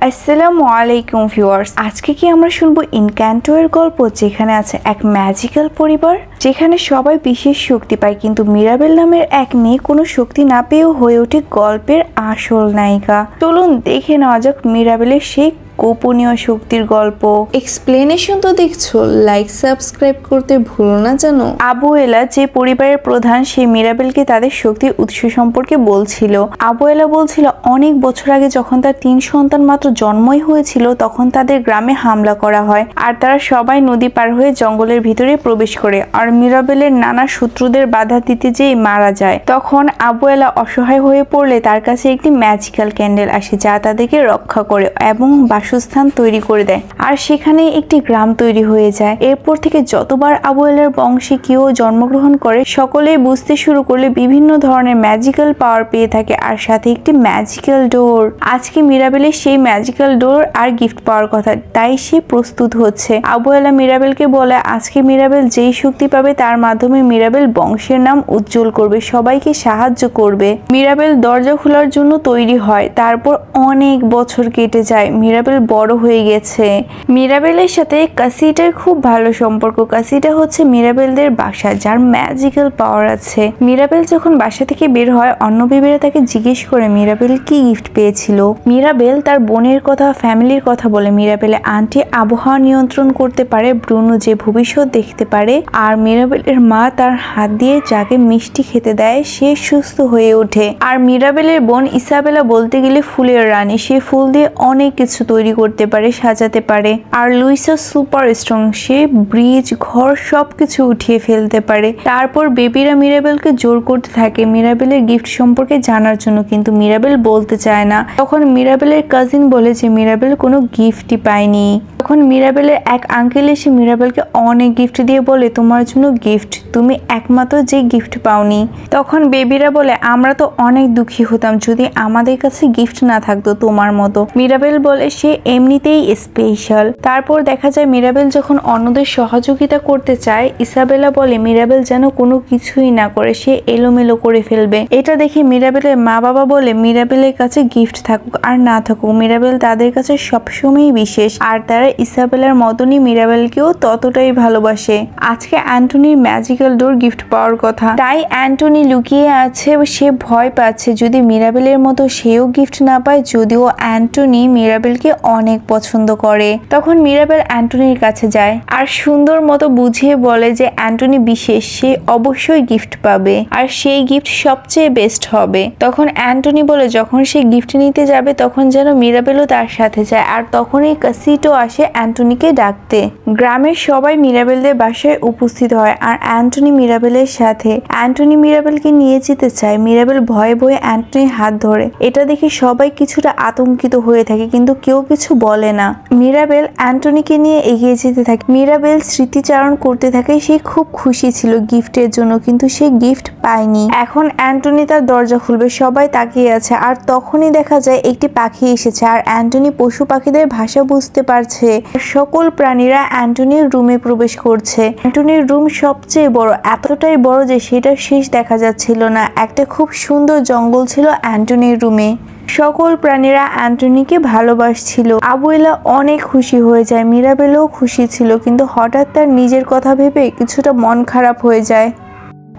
আসসালামু আলাইকুম ভিউয়ার্স, আজকে কি আমরা শুনবো ইনক্যান্টো এর গল্প, যেখানে আছে এক ম্যাজিক্যাল পরিবার যেখানে সবাই বিশেষ শক্তি পায়, কিন্তু মিরাবেল নামের এক মেয়ে কোনো শক্তি না পেয়েও হয়ে ওঠে গল্পের আসল নায়িকা। চলুন দেখে নেওয়া যাক মিরাবেলের সেই গোপনীয় শক্তির গল্প। এক্সপ্লেনেশন তো দেখছো, লাইক সাবস্ক্রাইব করতে ভুলো না যেন। আবুয়েলা, যে পরিবারের প্রধান, সে মিরাবেলকে তাদের শক্তির উৎস সম্পর্কে বলছিল। আবুয়েলা বলছিল অনেক বছর আগে যখন তার 3 সন্তান মাত্র জন্মই হয়েছিল, তখন তাদের গ্রামে হামলা করা হয় আর তারা সবাই নদী পার হয়ে জঙ্গলের ভিতরে প্রবেশ করে আর মিরাবেলের নানা শত্রুদের বাধা দিতে যেয়ে মারা যায়। তখন আবুয়েলা অসহায় হয়ে পড়লে তার কাছে একটি ম্যাজিক্যাল ক্যান্ডেল আসে যা তাদেরকে রক্ষা করে এবং বাসস্থান তৈরি করে দেয়, আর সেখানে একটি গ্রাম তৈরি হয়ে যায়। এরপর থেকে যতবার আবুয়েলার বংশে কেউ জন্মগ্রহণ করে, সকলেই বুঝতে শুরু করলে বিভিন্ন ধরনের ম্যাজিক্যাল পাওয়ার পেয়ে থাকে, আর সাথে একটি ম্যাজিক্যাল ডোর। আজকে মিরাবেলের সেই ম্যাজিক্যাল ডোর আর গিফট পাওয়ার কথা, তাই সে প্রস্তুত হচ্ছে। আবুয়েলা মিরাবেলকে বলে আজকে মিরাবেল যেই শক্তি পাবে তার মাধ্যমে মিরাবেল বংশের নাম উজ্জ্বল করবে, সবাইকে সাহায্য করবে। মিরাবেল দরজা খোলার জন্য তৈরি হয়। তারপর অনেক বছর কেটে যায়। মিরাবেল বড় হয়ে গেছে। মিরাবেলের সাথে কাসিটার খুব ভালো সম্পর্ক। কাসিটা হচ্ছে মিরাবেলদের বাসা, যার ম্যাজিক্যাল পাওয়ার আছে। মিরাবেল যখন বাসা থেকে বের হয়, অন্য বেবিরা তাকে জিজ্ঞেস করে মিরাবেল কি গিফট পেয়েছিল। মিরাবেল তার বোনের কথা, ফ্যামিলির কথা বলে। মিরাবেলের আন্টি আবহাওয়া নিয়ন্ত্রণ করতে পারে, ব্রুনো যে ভবিষ্যৎ দেখতে পারে, আর মিরাবেলের মা তার হাত দিয়ে যাকে মিষ্টি খেতে দেয় সে সুস্থ হয়ে ওঠে। আর মিরাবেলের বোন ইসাবেলা বলতে গেলে ফুলের রানী, সে ফুল দিয়ে অনেক কিছু তৈরি করতে পারে, সাজাতে পারে। আর লুইসা সুপার স্ট্রং, সে ব্রিজ, ঘর সবকিছু উঠিয়ে ফেলতে পারে। তারপর বেবিরা মিরাবেলকে জোর করতে থাকে মিরাবেলের গিফট সম্পর্কে জানার জন্য, কিন্তু মিরাবেল বলতে চায় না। তখন মিরাবেলের কাজিন বলে যে মিরাবেল কোনো গিফটই পায়নি। তখন মিরাবেলের এক আঙ্কেল এসে মিরাবেলকে অনেক গিফট দিয়ে বলে তোমার জন্য গিফট, তুমি একমাত্র যে গিফট পাওনি। তখন বেবিরা বলে আমরা তো অনেক দুঃখী হতাম যদি আমাদের কাছে গিফট না থাকতো তোমার মতো। মিরাবেল বলে সে এমনিতেই স্পেশাল। তারপর দেখা যায় মিরাবেল যখন অন্যদের সহযোগিতা করতে চায়, ইসাবেলা বলে মিরাবেল যেন কোনো কিছুই না করে, সে এলোমেলো করে ফেলবে। এটা দেখে মিরাবেলের মা বাবা বলে মিরাবেলের কাছে গিফট থাকুক আর না থাকুক, মিরাবেল তাদের কাছে সবসময়ই বিশেষ, আর তারা ইসাবেলার মতনই মিরাবেলকেও ততটাই ভালোবাসে। আজকে অ্যান্টনির ম্যাজিক্যাল ডোর গিফট পাওয়ার কথা, তাই অ্যান্টনি লুকিয়ে আছে। সে ভয় পাচ্ছে যদি মিরাবেলের মতো সেও গিফট না পায়, যদিও অ্যান্টনি মিরাবেলকে অনেক পছন্দ করে। তখন মিরাবেল অ্যান্টনির কাছে যায় আর সুন্দর মতো বুঝিয়ে বলে যে অ্যান্টনি বিশেষ, সে অবশ্যই গিফট পাবে আর সেই গিফট সবচেয়ে বেস্ট হবে। তখন অ্যান্টনি বলে যখন সে গিফট নিতে যাবে তখন যেন মিরাবেলও তার সাথে যায়, আর তখনই কাসিটো আসে অ্যান্টনিকে ডাকতে। গ্রামের সবাই মিরাবেলদের বাসায় উপস্থিত হয় আর অ্যান্টনি মিরাবেলের সাথে। অ্যান্টনি মিরাবেলকে নিয়ে যেতে চায়, মিরাবেল ভয়ে ভয়ে অ্যান্টনির হাত ধরে। এটা দেখে সবাই কিছুটা আতঙ্কিত হয়ে থাকে, কিন্তু কেউ কিছু বলে না। মিরাবেল অ্যান্টনিকে নিয়ে এগিয়ে যেতে থাকে। মিরাবেল স্মৃতিচারণ করতে থাকে, সে খুব খুশি ছিল গিফটের জন্য, কিন্তু সে গিফট পায়নি। এখন অ্যান্টনি তার দরজা খুলবে, সবাই তাকিয়ে আছে, আর তখনই দেখা যায় একটি পাখি এসেছে, আর অ্যান্টনি পশু পাখিদের ভাষা বুঝতে পারছে। সকল প্রাণীরা অ্যান্টনির রুমে প্রবেশ করছে। অ্যান্টনির রুম সবচেয়ে বড়, এতটাই বড় যে সেটা শেষ দেখা যাচ্ছিল না। একটা খুব সুন্দর জঙ্গল ছিল অ্যান্টনির রুমে। সকল প্রাণীরা অ্যান্টনিকে ভালোবাসছিল। আবুয়েলা অনেক খুশি হয়ে যায়, মিরাবেলও খুশি ছিল, কিন্তু হঠাৎ তার নিজের কথা ভেবে কিছুটা মন খারাপ হয়ে যায়।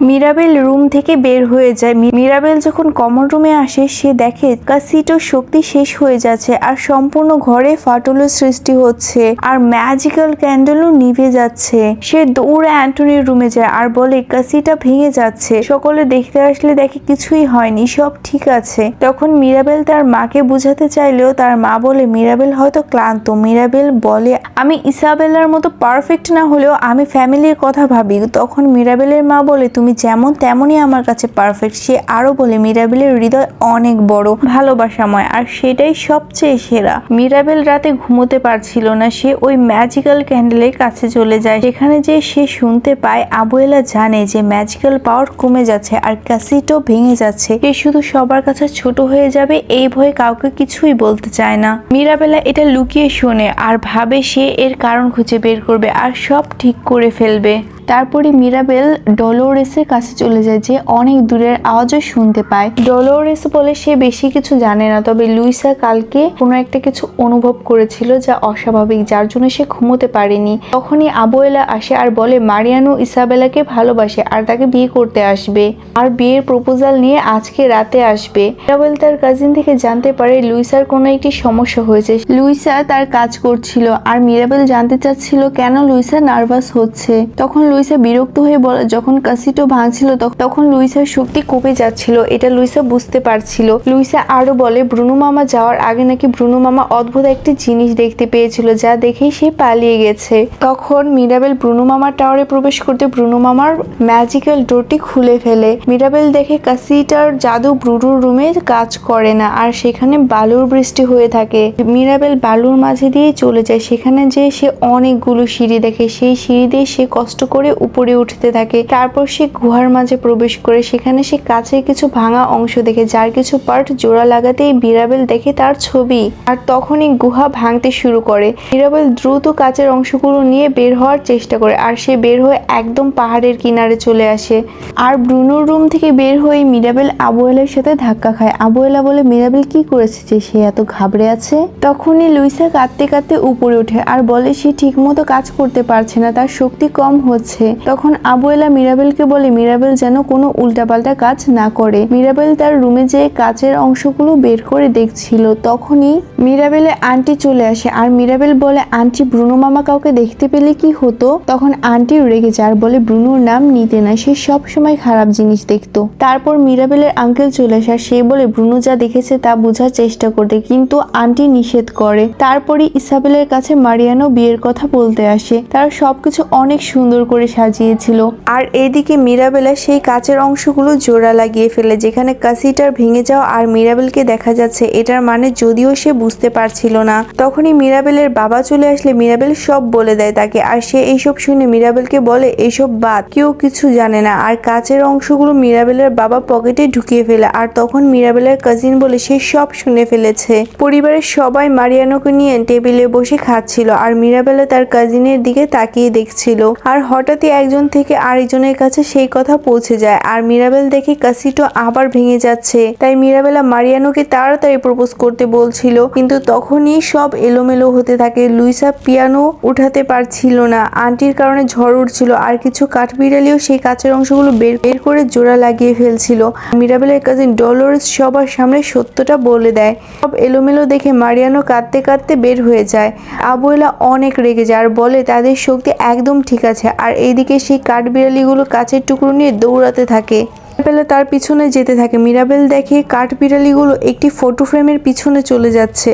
মিরাবেল রুম থেকে বের হয়ে যায়। মিরাবেল যখন কমন রুমে আসে, সে দেখে কাসিটোর শক্তি শেষ হয়ে যাচ্ছে আর সম্পূর্ণ ঘরে ফাটলের সৃষ্টি হচ্ছে আর ম্যাজিক্যাল ক্যান্ডেলও নিভে যাচ্ছে। সে দৌড়ে অ্যান্টনির রুমে যায় আর বলে কাসিটা ভেঙে যাচ্ছে। সকলে দেখতে আসলে দেখে কিছুই হয়নি, সব ঠিক আছে। তখন মিরাবেল তার মাকে বুঝাতে চাইলেও তার মা বলে মিরাবেল হয়তো ক্লান্ত। মিরাবেল বলে আমি ইসাবেলার মতো পারফেক্ট না হলেও আমি ফ্যামিলির কথা ভাবি। তখন মিরাবেলের মা বলে তুমি যেমন তেমনই আমার কাছে পারফেক্ট। সে আরো বলে মিরাবেলের হৃদয় অনেক বড়, ভালোবাসাময়, আর সেটাই সবচেয়ে সেরা। মিরাবেল রাতে ঘুমোতে পারছিল না, সে ওই ম্যাজিক্যাল ক্যান্ডেলের কাছে চলে যায়। সেখানে যে সে শুনতে পায় আবুয়েলা জানে যে ম্যাজিক্যাল পাওয়ার কমে যাচ্ছে আর কাসিটো ভেঙে যাচ্ছে। সে শুধু সবার কাছে ছোট হয়ে যাবে এই ভয়ে কাউকে কিছুই বলতে চায় না। মিরাবেলা এটা লুকিয়ে শোনে আর ভাবে সে এর কারণ খুঁজে বের করবে আর সব ঠিক করে ফেলবে। তারপরে মিরাবেল ডলোরেসের কাছে চলে যায়, যে অনেক দূরের আওয়াজও শুনতে পায়। ডলোরেস বলে সে বেশি কিছু জানে না, তবে লুইসা কালকে কোনো একটা কিছু অনুভব করেছিল যা অস্বাভাবিক, যার জন্য সে ঘুমোতে পারেনি। তখনই আবুয়েলা আসে আর বলে মারিয়ানো ইসাবেলাকে ভালোবাসে আর তাকে বিয়ে করতে আসবে, আর বিয়ের প্রপোজাল নিয়ে আজকে রাতে আসবে। মিরাবেল তার কাজিন থেকে জানতে পারে লুইসার কোনো একটি সমস্যা হয়েছে। লুইসা তার কাজ করছিল আর মিরাবেল জানতে চাচ্ছিল কেন লুইসা নার্ভাস হচ্ছে। তখন লুইসা বিরক্ত হয়ে বলে যখন কাসিটো ভাঙছিল তখন লুইসার শক্তি কমে যাচ্ছিল, এটা লুইসা বুঝতে পারছিল। লুইসা আরো বলে ব্রুনো মামা যাওয়ার আগে নাকি ব্রুনো মামা অদ্ভুত একটি জিনিস দেখতে পেয়েছিল, যা দেখেই সে পালিয়ে গেছে। তখন মিরাবেল ব্রুনো মামার টাওয়ারে প্রবেশ করতে ব্রুনো মামার ম্যাজিক্যাল ডোরটি খুলে ফেলে। মিরাবেল দেখে কাসিটার জাদু ব্রুনোর রুমে কাজ করে না আর সেখানে বালুর বৃষ্টি হয়ে থাকে। মিরাবেল বালুর মাঝে দিয়ে চলে যায়, সেখানে যে সে অনেকগুলো সিঁড়ি দেখে, সেই সিঁড়ি দিয়ে সে কষ্ট করে উপরে উঠতে থাকে। তারপর সে গুহার মাঝে প্রবেশ করে, সেখানে সে কাছের কিছু ভাঙা অংশ দেখে, যার কিছু পার্ট জোড়া লাগাতেই মিরাবেল দেখে তার ছবি। আর তখনই গুহা ভাঙতে শুরু করে। মিরাবেল দ্রুত কাচের অংশগুলো নিয়ে বের হওয়ার চেষ্টা করে আর সে বের হয়ে একদম পাহাড়ের কিনারে চলে আসে। আর ব্রুনোর রুম থেকে বের হয়ে মিরাবেল আবুয়েলার সাথে ধাক্কা খায়। আবুয়েলা বলে মিরাবেল কি করেছে যে সে এত ঘাবড়ে আছে। তখনই লুইসা কাঁদতে কাঁদতে উপরে ওঠে আর বলে সে ঠিক মতো কাজ করতে পারছে না, তার শক্তি কম হচ্ছে। তখন আবুয়েলা মিরাবেলকে বলে মিরাবেল যেন কোনো উল্টাপাল্টা কাজ না করে। মিরাবেল তার রুমে যেয়ে কাচের অংশগুলো বের করে দেখছিল। তখনই মিরাবেলের আন্টি চলে আসে আর মিরাবেল বলে আন্টি ব্রুনো মামা কাউকে দেখতে পেলে কি হতো। তখন আন্টি রেগে যায় আর বলে ব্রুনোর নাম নিতে না, সে সব সময় খারাপ জিনিস দেখতো। তারপর মিরাবেলের আঙ্কেল চলে আসে আর সে বলে ব্রুনো যা দেখেছে তা বোঝার চেষ্টা করতে, কিন্তু আন্টি নিষেধ করে। তারপরে ইসাবেলের কাছে মারিয়ানো বিয়ের কথা বলতে আসে। তারা সবকিছু অনেক সুন্দর করে সাজিয়েছিল। আর এদিকে মিরাবেলা সেই কাচের অংশগুলো জোড়া লাগিয়ে ফেলে, যেখানে কাসিটার ভেঙে যাওয়া আর মিরাবেলকে দেখা যাচ্ছে, এটার মানে যদিও সে বুঝতে পারছিল না। তখনই মিরাবেলের বাবা চলে আসলে মিরাবেল সব বলে দেয় তাকে, আর সে এইসব শুনে মিরাবেলকে বলে এইসব বাদ, কেউ কিছু জানে না। আর কাচের অংশগুলো মিরাবেলের বাবা পকেটে ঢুকিয়ে ফেলে। আর তখন মিরাবেলের কাজিন বলে সে সব শুনে ফেলেছে। পরিবারের সবাই মারিয়ানোকে নিয়ে টেবিলে বসে খাচ্ছিল আর মিরাবেলা তার কাজিনের দিকে তাকিয়ে দেখছিল। আর হঠাৎই একজন থেকে আরেকজনের কাছে সেই কথা পৌঁছে যায় আর মিরাবেল দেখে কাসিটো আবার ভেঙে যাচ্ছে। তাই মিরাবেলা মারিয়ানোকে তাড়াতাড়ি প্রপোজ করতে বলছিল, কিন্তু তখনই সব এলোমেলো হতে থাকে। লুইসা পিয়ানো উঠাতে পারছিল না, আন্টির কারণে ঝড় উঠছিল আর কিছু কাঠবিড়ালিও সেই কাচের অংশগুলো বের করে জোড়া লাগিয়ে ফেলছিল। মিরাবেলের কাজিন ডলোরেস সবার সামনে সত্যটা বলে দেয়। সব এলোমেলো দেখে মারিয়ানো কাঁদতে কাঁদতে বের হয়ে যায়। আবুয়েলা অনেক রেগে যায় আর বলে তাদের শক্তি একদম ঠিক আছে। আর এইদিকে সেই কাঠবিড়ালিগুলো কাচের টুকরো নিয়ে দৌড়াতে থাকে। মিরাবেল তার পিছনে যেতে থাকে। মিরাবেল দেখে কাঠবিড়ালিগুলো একটি ফটো ফ্রেমের পিছনে চলে যাচ্ছে।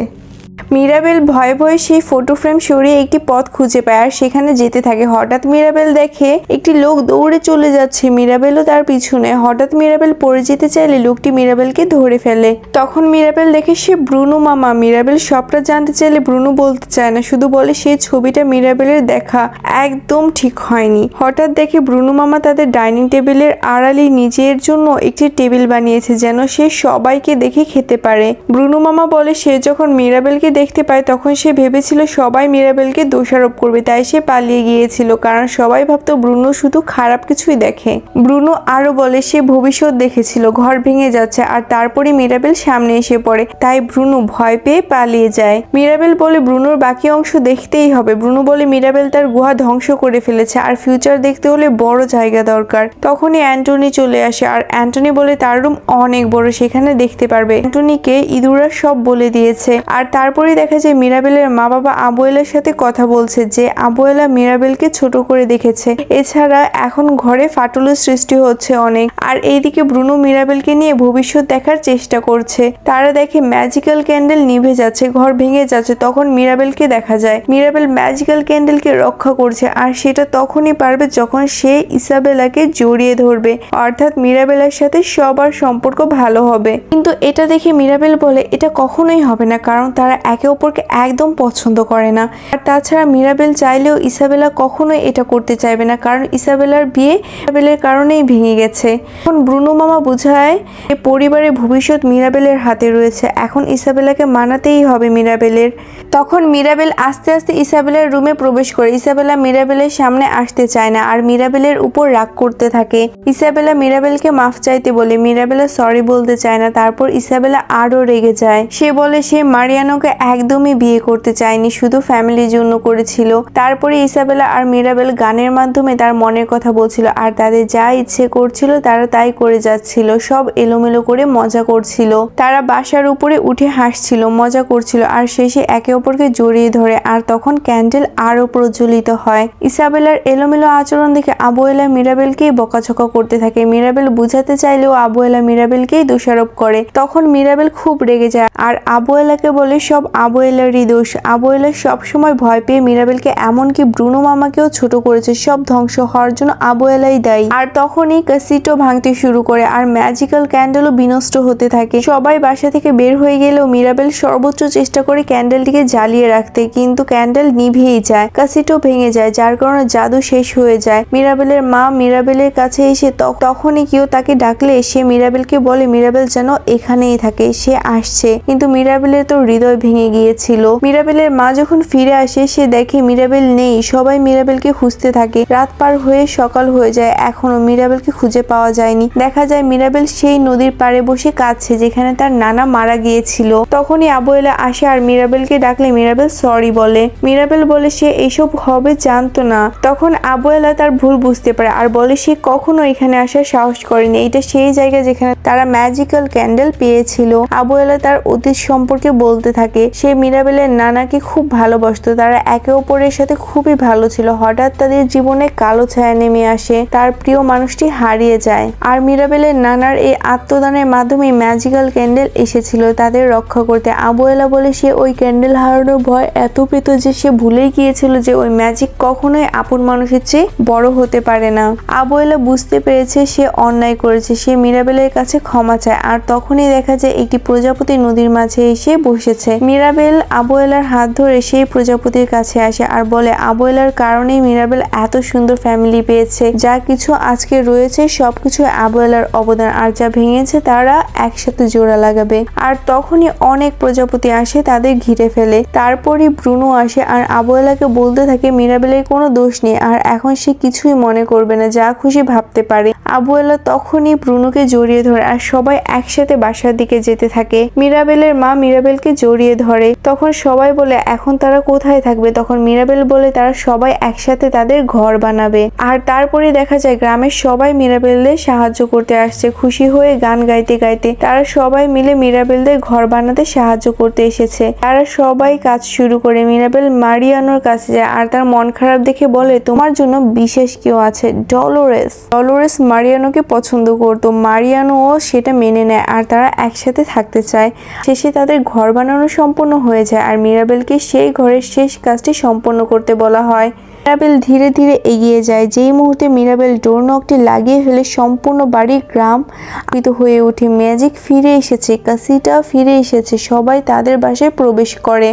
মিরাবেল ভয়ে ভয়ে সেই ফটো ফ্রেম সরিয়ে একটি পথ খুঁজে পায় আর সেখানে যেতে থাকে। হঠাৎ মিরাবেল দেখে একটি লোক দৌড়ে চলে যাচ্ছে, মিরাবেলও তার পিছনে। হঠাৎ মিরাবেল পড়ে যেতে চাইলে লোকটি মিরাবেলকে ধরে ফেলে। তখন মিরাবেল দেখে সে ব্রুনো মামা। মিরাবেল সবটা জানতে চাইলে ব্রুনো বলতে চায় না, শুধু বলে সেই ছবিটা মিরাবেলের দেখা একদম ঠিক হয়নি। হঠাৎ দেখে ব্রুনো মামা তাদের ডাইনিং টেবিলের আড়ালে নিজের জন্য একটি টেবিল বানিয়েছে যেন সে সবাইকে দেখে খেতে পারে। ব্রুনো মামা বলে সে যখন মিরাবেলকে দেখতে পায় তখন সে ভেবেছিল সবাই মিরাবেলকে দোষারোপ করবে, তাই সে পালিয়ে গিয়েছিল, কারণ সবাই ভাবতো ব্রুনো শুধু খারাপ কিছুই দেখে। ব্রুনো আরো বলে সে ভবিষ্যৎ দেখেছিল, ঘর ভেঙে যাচ্ছে, আর তারপরে মিরাবেল সামনে এসে পড়ে, তাই ব্রুনো ভয় পেয়ে পালিয়ে যায়। মিরাবেল বলে ব্রুনোর বাকি অংশ দেখতেই হবে। ব্রুনো বলে মিরাবেল তার গুহা ধ্বংস করে ফেলেছে আর ফিউচার দেখতে হলে বড় জায়গা দরকার। তখনই অ্যান্টনি চলে আসে আর অ্যান্টনি বলে তার রুম অনেক বড়, সেখানে দেখতে পারবে। অ্যান্টনিকে ইঁদুররা সব বলে দিয়েছে। আর তারপরে দেখা যায় মিরাবেলের মা বাবা আবুয়েলার সাথে কথা বলছে যে আবুয়েলা মিরাবেলকে ছোট করে দেখেছে। এছাড়া এখন ঘরে ফাটলের সৃষ্টি হচ্ছে অনেক। আর এইদিকে ব্রুনো মিরাবেলকে নিয়ে ভবিষ্যৎ দেখার চেষ্টা করছে। তারা দেখে ম্যাজিক্যাল ক্যান্ডেল নিভে যাচ্ছে, ঘর ভেঙে যাচ্ছে। তখন মিরাবেলকে দেখা যায়। মিরাবেল ম্যাজিক্যাল ক্যান্ডেলকে রক্ষা করছে আর সেটা তখনই পারবে যখন সে ইসাবেলাকে জড়িয়ে ধরবে, অর্থাৎ মিরাবেলের সাথে সবার সম্পর্ক ভালো হবে। কিন্তু এটা দেখে মিরাবেল বলে এটা কখনোই হবে না, কারণ তারা একে অপরকে একদম পছন্দ করে না। আর তাছাড়া মিরাবেল চাইলেও ইসাবেলা কখনোই এটা করতে চাইবে না, কারণ ইসাবেলার বিয়ে মিরাবেলের কারণেই ভেঙে গেছে। এখন ব্রুনো মামা বোঝায় যে পরিবারের ভবিষ্যৎ মিরাবেলের হাতে রয়েছে, এখন ইসাবেলাকে মানাতেই হবে মিরাবেলের। তখন মিরাবেল আস্তে আস্তে ইসাবেলার রুমে প্রবেশ করে। ইসাবেলা মিরাবেলের সামনে আসতে চায় না আর মিরাবেলের উপর রাগ করতে থাকে। ইসাবেলা মিরাবেলকে মাফ চাইতে বলে, মিরাবেলা সরি বলতে চায় না। তারপর ইসাবেলা আরো রেগে যায়। সে বলে সে মারিয়ানোকে একদমই বিয়ে করতে চায়নি, শুধু ফ্যামিলির জন্য করেছিল। তারপরে ইসাবেলা আর মিরাবেল গানের মাধ্যমে তার মনের কথা বলছিল আর তাদের যা ইচ্ছে করছিল তারা তাই করে যাচ্ছিল। সব এলোমেলো করে মজা করছিল। তারা বাসার উপরে উঠে হাসছিল, মজা করছিল আর শেষে একে অপরকে জড়িয়ে ধরে। আর তখন ক্যান্ডেল আরো প্রজ্বলিত হয়। ইসাবেলার এলোমেলো আচরণ দেখে আবুয়েলা মিরাবেলকেই বকাঝকা করতে থাকে। মিরাবেল বুঝাতে চাইলেও আবুয়েলা মিরাবেলকেই দোষারোপ করে। তখন মিরাবেল খুব রেগে যায় আর আবুয়েলাকে বলে সব আবুয়েলারই দোষ। আবুয়েলা সবসময় ভয় পেয়ে মিরাবেলকে, এমনকি ব্রুনো মামাকেও ছোট করেছে। সব ধ্বংস হওয়ার জন্য আবুয়েলাই দায়ী। আর তখনই ক্যাসিটো ভাঙতে শুরু করে আর ম্যাজিক্যাল ক্যান্ডেলও বিনষ্ট হতে থাকে। সবাই বাসা থেকে বের হয়ে গেলেও মিরাবেল সর্বোচ্চ চেষ্টা করে ক্যান্ডেলটিকে জ্বালিয়ে রাখতে, কিন্তু ক্যান্ডেল নিভেই যায়। ক্যাসিটো ভেঙে যায়, যার কারণে জাদু শেষ হয়ে যায়। মিরাবেলের মা মিরাবেলের কাছে এসে তখনই কেউ তাকে ডাকলে সে মিরাবেলকে বলে মিরাবেল যেন এখানেই থাকে, সে আসছে। কিন্তু মিরাবেলের তো হৃদয় ভেঙে গিয়েছিল। মিরাবেলের মা যখন ফিরে আসে সে দেখে মিরাবেল নেই। সবাই মিরাবেলকে খুঁজতে থাকে। রাত পার হয়ে সকাল হয়ে যায়, এখনো মিরাবেলকে খুঁজে পাওয়া যায়নি। দেখা যায় মিরাবেল সেই নদীর পাড়ে বসে কাঁদছে যেখানে তার নানা মারা গিয়েছিল। তখনই আবুয়েলা আসে আর মিরাবেলকে ডাকলে মিরাবেল সরি বলে। মিরাবেল বলে সে এসব হবে জানতো না। তখন আবুয়েলা তার ভুল বুঝতে পারে আর বলে সে কখনো এখানে আসার সাহস করেনি। এটা সেই জায়গা যেখানে তারা ম্যাজিক্যাল ক্যান্ডেল পেয়েছিল। আবুয়েলা তার অতীত সম্পর্কে বলতে থাকে। সে মিরাবেলের নানাকে খুব ভালোবাসতো, তারা একে অপরের সাথে খুবই ভালো ছিল। হঠাৎ তাদের জীবনে কালো ছায়া নেমে আসে, তার প্রিয় মানুষটি হারিয়ে যায়। আর মিরাবেলের নানার এই আত্মদানের মাধ্যমে ম্যাজিক্যাল ক্যান্ডেল এসেছিল তাদের রক্ষা করতে। আবুয়েলা বলে সে ওই ক্যান্ডেল হারানোর ভয় এত পেত যে সে ভুলেই গিয়েছিল যে ওই ম্যাজিক কখনোই আপন মানুষের চেয়ে বড় হতে পারে না। আবুয়েলা বুঝতে পেরেছে সে অন্যায় করেছে। সে মিরাবেলের কাছে ক্ষমা চায় আর তখনই দেখা যায় একটি প্রজাপতি নদীর মাঝে এসে বসেছে। মিরাবেল আবুয়েলার হাত ধরে সেই প্রজাপতির কাছে আসে আর বলে আবুয়েলার কারণেই মিরাবেল এত সুন্দর ফ্যামিলি পেয়েছে। যা কিছু আজকে রয়েছে সবকিছু আবুয়েলার অবদান, আর যা ভেঙেছে তারা একসাথে জোড়া লাগাবে। আর তখনই অনেক প্রজাপতি আসে তাদের ঘিরে ফেলে। তারপরই ব্রুনো আসে আর আবুয়েলাকে বলতে থাকে মিরাবেলের কোনো দোষ নেই আর এখন সে কিছুই মনে করবে না, যা খুশি ভাবতে পারে। আবুয়েলা তখনই ব্রুনোকে জড়িয়ে ধরে আর সবাই একসাথে বাসার দিকে যেতে থাকে। মিরাবেলের মা মিরাবেলকে জড়িয়ে ধরে। তখন সবাই বলে এখন তারা কোথায় থাকবে। তখন মিরাবেল বলে তারা সবাই একসাথে তাদের ঘর বানাবে। আর তারপরে দেখা যায় গ্রামের সবাই মিরাবেলদের সাহায্য করতে আসছে। খুশি হয়ে গান গাইতে গাইতে তারা সবাই মিলে মিরাবেলদের ঘর বানাতে সাহায্য করতে এসেছে। তারা সবাই কাজ শুরু করে। মিরাবেল মারিয়ানোর কাছে যায় আর তার মন খারাপ দেখে বলে তোমার জন্য বিশেষ কেউ আছে, ডলোরেস। ডলোরেস মারিয়ানোকে পছন্দ করতো। মারিয়ানোও সেটা মেনে নেয় আর তারা একসাথে থাকতে চায়। শেষে তাদের ঘর বানানো সম্পূর্ণ হয়ে যায় আর মিরাবেলকে সেই ঘরের শেষ কাজটি সম্পন্ন করতে বলা হয়। মিরাবেল ধীরে ধীরে এগিয়ে যায়। যেই মুহূর্তে মিরাবেল ডোর নকটি লাগিয়ে ফেলে সম্পূর্ণ বাড়ির গ্রাম আলোকিত হয়ে ওঠে। ম্যাজিক ফিরে এসেছে, কাসিটা ফিরে এসেছে। সবাই তাদের বাসায় প্রবেশ করে।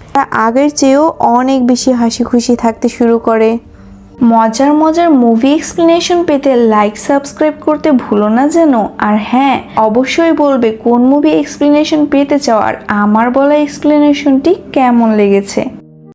তারা আগের চেয়েও অনেক বেশি হাসি খুশি থাকতে শুরু করে। মজার মজার মুভি এক্সপ্লেনেশন পেতে লাইক সাবস্ক্রাইব করতে ভুলো না যেন। আর হ্যাঁ, অবশ্যই বলবে কোন মুভি এক্সপ্লেনেশন পেতে চাও আর আমার বলা এক্সপ্লেনেশনটি কেমন লেগেছে।